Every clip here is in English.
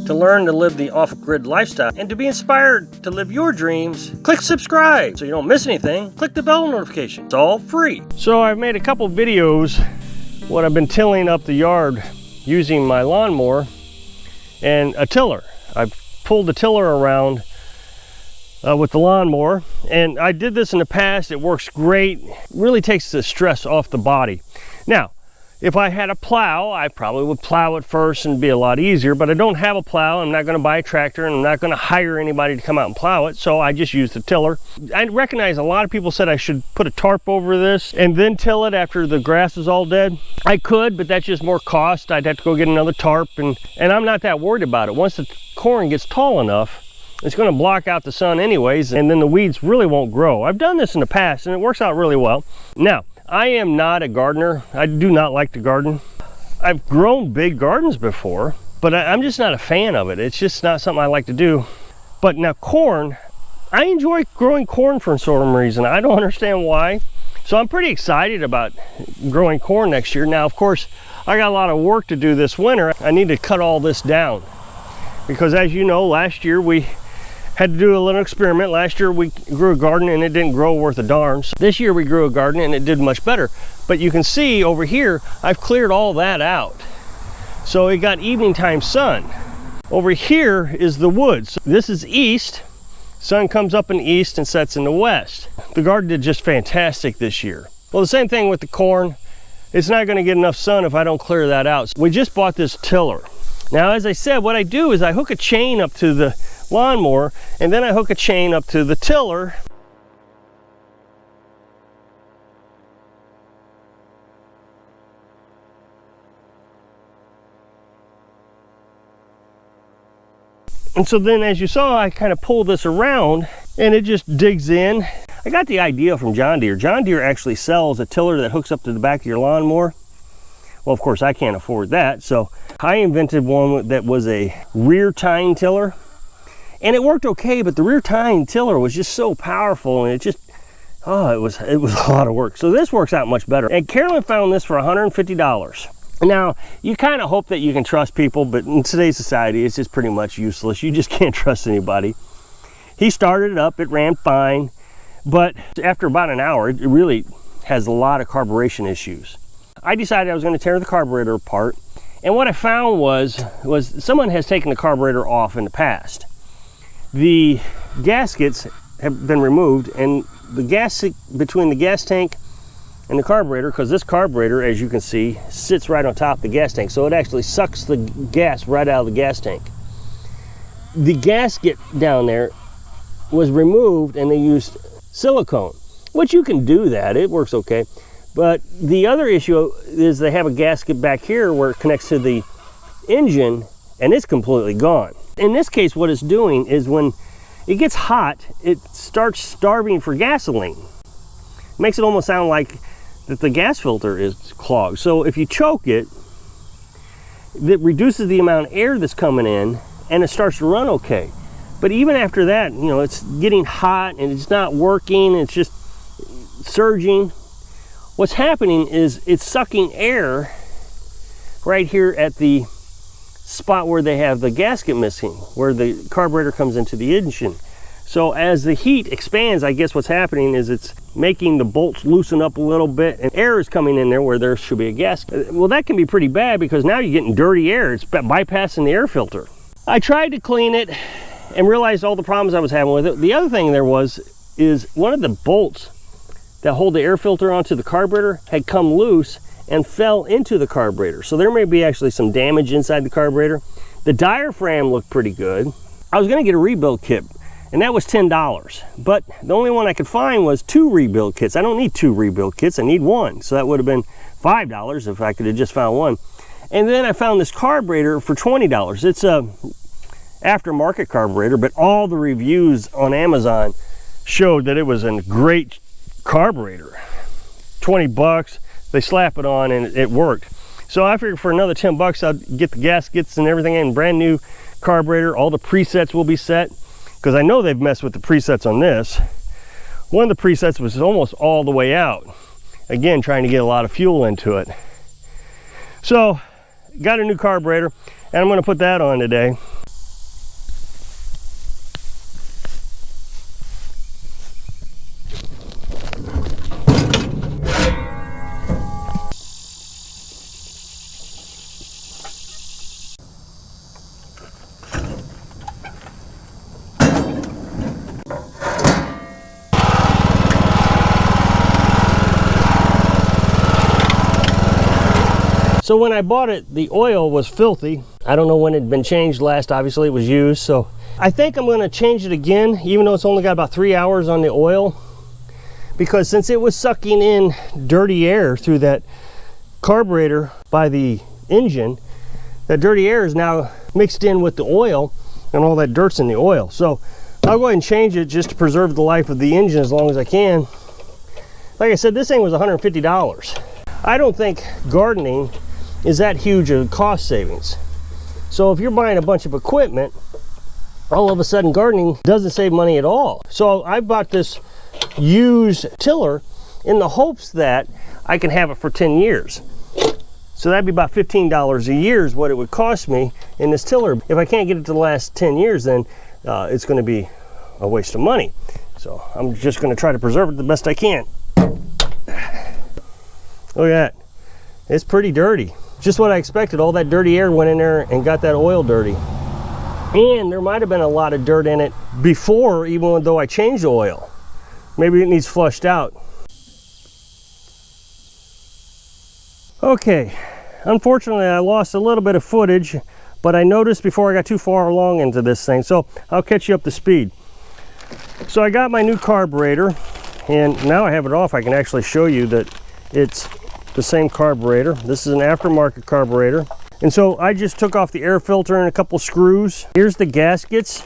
To learn to live the off-grid lifestyle and to be inspired to live your dreams, click subscribe so you don't miss anything. Click the bell notification. It's all free. So I've made a couple videos when I've been tilling up the yard using my lawnmower and a tiller. I've pulled the tiller around with the lawnmower, and I did this in the past. It works great. Really takes the stress off the body. Now, if I had a plow, I probably would plow it first and it'd be a lot easier, but I don't have a plow. I'm not going to buy a tractor, and I'm not going to hire anybody to come out and plow it, so I just use the tiller. I recognize a lot of people said I should put a tarp over this and then till it after the grass is all dead. I could, but that's just more cost. I'd have to go get another tarp, and I'm not that worried about it. Once the corn gets tall enough, it's going to block out the sun anyways, and then the weeds really won't grow. I've done this in the past, and it works out really well. Now, I am not a gardener. I do not like to garden. I've grown big gardens before, but I'm just not a fan of it. It's just not something I like to do. But now corn, I enjoy growing corn for some reason. I don't understand why. So I'm pretty excited about growing corn next year. Now, of course, I got a lot of work to do this winter. I need to cut all this down because, as you know, last year we had to do a little experiment. Last year we grew a garden and it didn't grow worth a darn. This year we grew a garden and it did much better. But you can see over here, I've cleared all that out. So it got evening time sun. Over here is the woods. This is east. Sun comes up in the east and sets in the west. The garden did just fantastic this year. Well, the same thing with the corn. It's not going to get enough sun if I don't clear that out. We just bought this tiller. Now, as I said, what I do is I hook a chain up to the lawnmower, and then I hook a chain up to the tiller. And so then, as you saw, I kind of pull this around and it just digs in. I got the idea from John Deere. John Deere actually sells a tiller that hooks up to the back of your lawnmower. Well, of course, I can't afford that, so I invented one that was a rear tine tiller. And it worked okay, but the rear tine tiller was just so powerful, and it just, it was a lot of work. So this works out much better. And Carolyn found this for $150. Now, you kind of hope that you can trust people, but in today's society, it's just pretty much useless. You just can't trust anybody. He started it up, it ran fine, but after about an hour, it really has a lot of carburation issues. I decided I was going to tear the carburetor apart, and what I found was someone has taken the carburetor off in the past. The gaskets have been removed, and the gasket between the gas tank and the carburetor, because this carburetor, as you can see, sits right on top of the gas tank, so it actually sucks the gas right out of the gas tank. The gasket down there was removed, and they used silicone, which you can do that. It works okay. But the other issue is they have a gasket back here where it connects to the engine, and it's completely gone. In this case, what it's doing is when it gets hot, it starts starving for gasoline. It makes it almost sound like that the gas filter is clogged. So if you choke it, it reduces the amount of air that's coming in, and it starts to run okay. But even after that, you know, it's getting hot and it's not working, it's just surging. What's happening is it's sucking air right here at the spot where they have the gasket missing, where the carburetor comes into the engine. So as the heat expands, I guess what's happening is it's making the bolts loosen up a little bit, and air is coming in there where there should be a gasket. Well, that can be pretty bad because now you're getting dirty air. It's bypassing the air filter. I tried to clean it and realized all the problems I was having with it. The other thing there is one of the bolts that hold the air filter onto the carburetor had come loose and fell into the carburetor. So there may be actually some damage inside the carburetor. The diaphragm looked pretty good. I was gonna get a rebuild kit, and that was $10. But the only one I could find was 2 rebuild kits. I don't need 2 rebuild kits, I need 1. So that would have been $5 if I could have just found one. And then I found this carburetor for $20. It's a aftermarket carburetor, but all the reviews on Amazon showed that it was a great carburetor. 20 bucks. They slap it on and it worked. So I figured for another 10 bucks, I'll get the gaskets and everything in, brand new carburetor. All the presets will be set, because I know they've messed with the presets on this. One of the presets was almost all the way out. Again, trying to get a lot of fuel into it. So got a new carburetor, and I'm going to put that on today. So when I bought it, the oil was filthy. I don't know when it had been changed last. Obviously it was used. So I think I'm going to change it again, even though it's only got about 3 hours on the oil, because since it was sucking in dirty air through that carburetor by the engine, that dirty air is now mixed in with the oil, and all that dirt's in the oil. So I'll go ahead and change it just to preserve the life of the engine as long as I can. Like I said, this thing was $150. I don't think gardening is that huge a cost savings. So if you're buying a bunch of equipment, all of a sudden gardening doesn't save money at all. So I bought this used tiller in the hopes that I can have it for 10 years. So that'd be about $15 a year is what it would cost me in this tiller. If I can't get it to last 10 years, then it's going to be a waste of money. So I'm just going to try to preserve it the best I can. Look at that. It's pretty dirty. Just what I expected. All that dirty air went in there and got that oil dirty. And there might have been a lot of dirt in it before, even though I changed the oil. Maybe it needs flushed out. Okay, unfortunately I lost a little bit of footage, but I noticed before I got too far along into this thing, so I'll catch you up to speed. So I got my new carburetor, and now I have it off. I can actually show you that it's the same carburetor. This is an aftermarket carburetor. And so I just took off the air filter and a couple screws. Here's the gaskets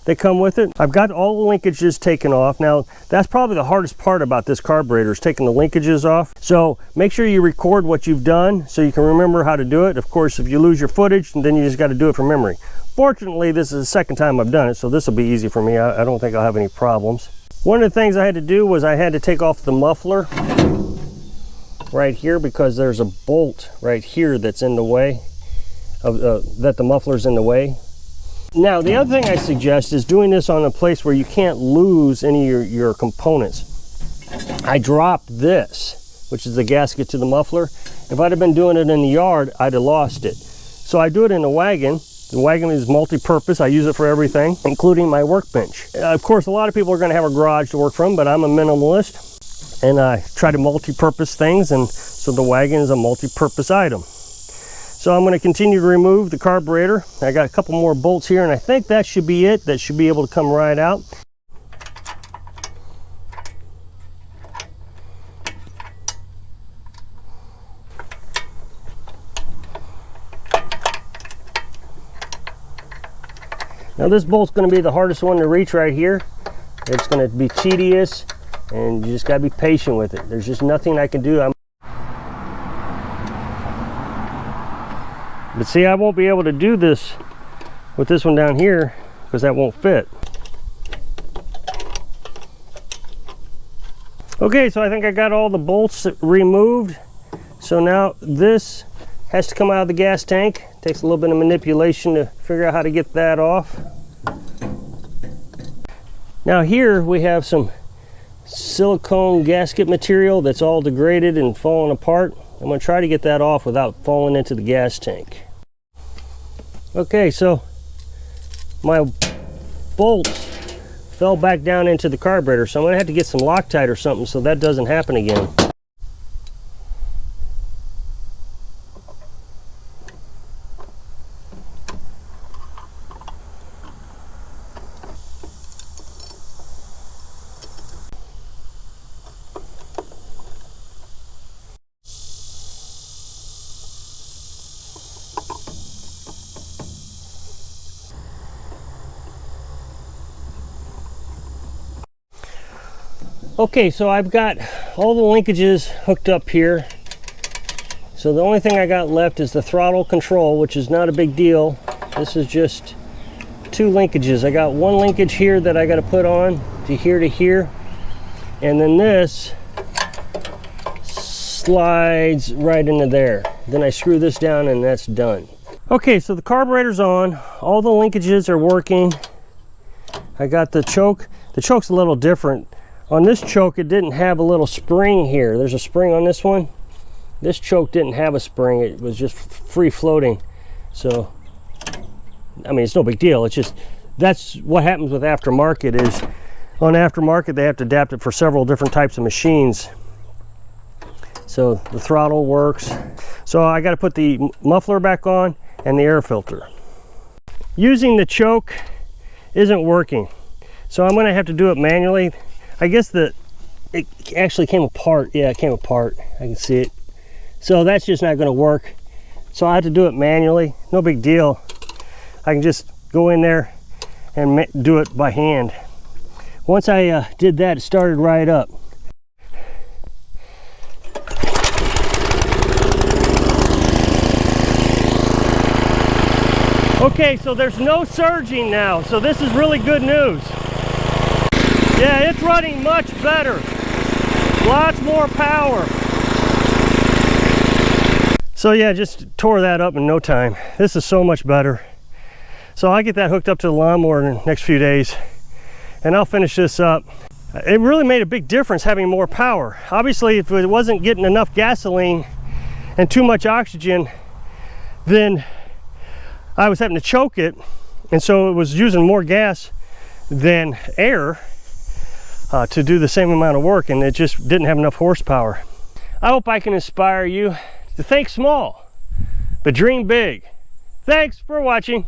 that come with it. I've got all the linkages taken off. Now, that's probably the hardest part about this carburetor, is taking the linkages off. So make sure you record what you've done so you can remember how to do it. Of course, if you lose your footage, then you just got to do it from memory. Fortunately, this is the second time I've done it, so this will be easy for me. I don't think I'll have any problems. One of the things I had to do was I had to take off the muffler right here, because there's a bolt right here that's in the way of that the muffler's in the way. Now, the other thing I suggest is doing this on a place where you can't lose any of your components. I dropped this, which is the gasket to the muffler. If I'd have been doing it in the yard, I'd have lost it. So I do it in a wagon. The wagon is multi-purpose. I use it for everything, including my workbench. Of course, a lot of people are going to have a garage to work from, but I'm a minimalist, and I try to multi-purpose things, and so the wagon is a multi-purpose item. So I'm going to continue to remove the carburetor. I got a couple more bolts here, and I think that should be it. That should be able to come right out. Now this bolt's going to be the hardest one to reach right here. It's going to be tedious, and you just got to be patient with it. There's just nothing I can do. But see, I won't be able to do this with this one down here because that won't fit. Okay, so I think I got all the bolts removed. So now this has to come out of the gas tank. Takes a little bit of manipulation to figure out how to get that off. Now here we have some silicone gasket material that's all degraded and falling apart. I'm going to try to get that off without falling into the gas tank. Okay, so my bolts fell back down into the carburetor, so I'm going to have to get some Loctite or something so that doesn't happen again. Okay, so I've got all the linkages hooked up here. So the only thing I got left is the throttle control, which is not a big deal. This is just 2 linkages. I got one linkage here that I got to put on to here, and then this slides right into there. Then I screw this down and that's done. Okay, so the carburetor's on. All the linkages are working. I got the choke. The choke's a little different. On this choke, it didn't have a little spring here. There's a spring on this one. This choke didn't have a spring. It was just free floating. So, I mean, it's no big deal. It's just, that's what happens with aftermarket is, on aftermarket, they have to adapt it for several different types of machines. So the throttle works. So I got to put the muffler back on and the air filter. Using the choke isn't working, so I'm going to have to do it manually. I guess it actually came apart. Yeah, it came apart. I can see it. So that's just not going to work. So I have to do it manually. No big deal. I can just go in there and do it by hand. Once I did that, it started right up. Okay, so there's no surging now, so this is really good news. Yeah, it's running much better. Lots more power. So yeah, just tore that up in no time. This is so much better. So I'll get that hooked up to the lawnmower in the next few days, and I'll finish this up. It really made a big difference having more power. Obviously, if it wasn't getting enough gasoline and too much oxygen, then I was having to choke it, and so it was using more gas than air to do the same amount of work, and it just didn't have enough horsepower. I hope I can inspire you to think small, but dream big. Thanks for watching.